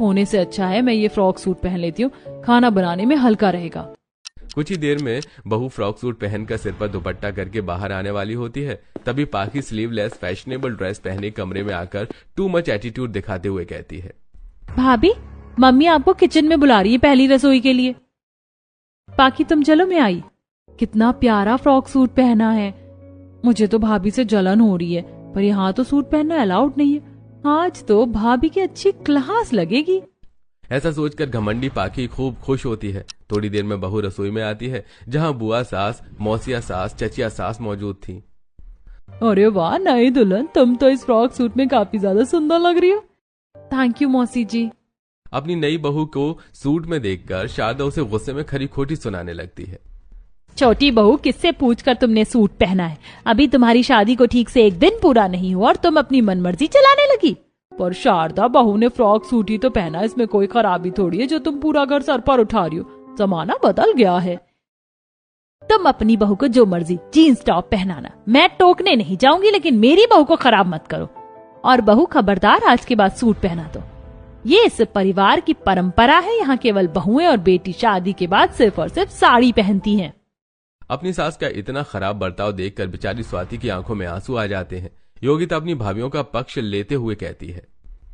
होने से अच्छा है मैं ये फ्रॉक सूट पहन लेती हूँ, खाना बनाने में हल्का रहेगा। कुछ ही देर में बहू फ्रॉक सूट पहनकर सिर पर दुपट्टा करके बाहर आने वाली होती है। तभी पाखी स्लीवलेस फैशनेबल ड्रेस पहने कमरे में आकर टू मच एटीट्यूड दिखाते हुए कहती है, भाभी, मम्मी आपको किचन में बुला रही है पहली रसोई के लिए। पाखी तुम चलो, मैं आई। कितना प्यारा फ्रॉक सूट पहना है। मुझे तो भाभी से जलन हो रही है, पर यहाँ तो सूट पहनना अलाउड नहीं है। आज तो भाभी की अच्छी क्लास लगेगी। ऐसा सोचकर घमंडी पाखी खूब खुश होती है। थोड़ी देर में बहू रसोई में आती है, जहां बुआ सास, मौसिया सास, चचिया सास मौजूद थी। अरे वाह नई दुल्हन, तुम तो इस फ्रॉक सूट में काफी ज्यादा सुंदर लग रही हो। थैंक यू मौसी जी। अपनी नई बहू को सूट में देखकर शारदा उसे गुस्से में खरी खोटी सुनाने लगती है। छोटी बहू, किससे पूछकर तुमने सूट पहना है? अभी तुम्हारी शादी को ठीक से एक दिन पूरा नहीं हुआ और तुम अपनी मनमर्जी चलाने लगी। पर शारदा, बहू ने फ्रॉक सूट ही तो पहना, इसमें कोई खराबी थोड़ी है जो तुम पूरा घर सर पर उठा रही हो। जमाना बदल गया है। तुम अपनी बहू को जो मर्जी जीन्स टॉप पहनाना, मैं टोकने नहीं जाऊंगी, लेकिन मेरी बहू को खराब मत करो। और बहू खबरदार, आज के बाद सूट पहना दो। ये इस परिवार की परंपरा है। यहाँ केवल बहुएं और बेटी शादी के बाद सिर्फ और सिर्फ साड़ी पहनती हैं। अपनी सास का इतना खराब बर्ताव देखकर बेचारी स्वाति की आंखों में आंसू आ जाते हैं। योगिता अपनी भाभियों का पक्ष लेते हुए कहती है,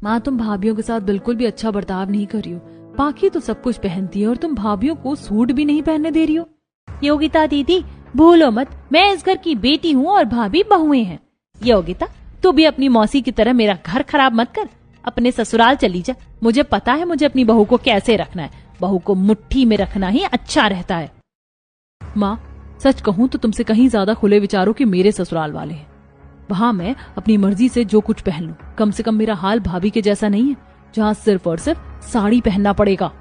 माँ, तुम भाभियों के साथ बिल्कुल भी अच्छा बर्ताव नहीं कर रही हो। पाखी तो सब कुछ पहनती है और तुम भाभियों को सूट भी नहीं पहनने दे रही हो। योगिता दीदी, भूलो मत, मैं इस घर की बेटी हूँ और भाभी बहुएं हैं। योगिता, तू भी अपनी मौसी की तरह मेरा घर खराब मत कर। अपने ससुराल चली जा। मुझे पता है मुझे अपनी बहू को कैसे रखना है। बहू को मुट्ठी में रखना ही अच्छा रहता है। माँ, सच कहूँ तो तुमसे कहीं ज्यादा खुले विचारों के मेरे ससुराल वाले हैं। वहां मैं अपनी मर्जी से जो कुछ पहन लूं। कम से कम मेरा हाल भाभी के जैसा नहीं है, जहाँ सिर्फ और सिर्फ साड़ी पहनना पड़ेगा।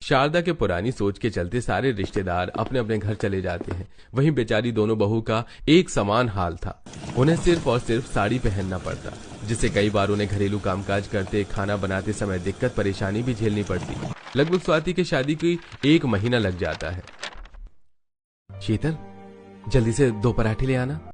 शारदा के पुरानी सोच के चलते सारे रिश्तेदार अपने अपने घर चले जाते हैं। वहीं बेचारी दोनों बहू का एक समान हाल था। उन्हें सिर्फ और सिर्फ साड़ी पहनना पड़ता, जिससे कई बार उन्हें घरेलू कामकाज करते, खाना बनाते समय दिक्कत परेशानी भी झेलनी पड़ती। लगभग स्वाति की शादी की 1 महीना लग जाता है। शीतल, जल्दी से 2 पराठे ले आना।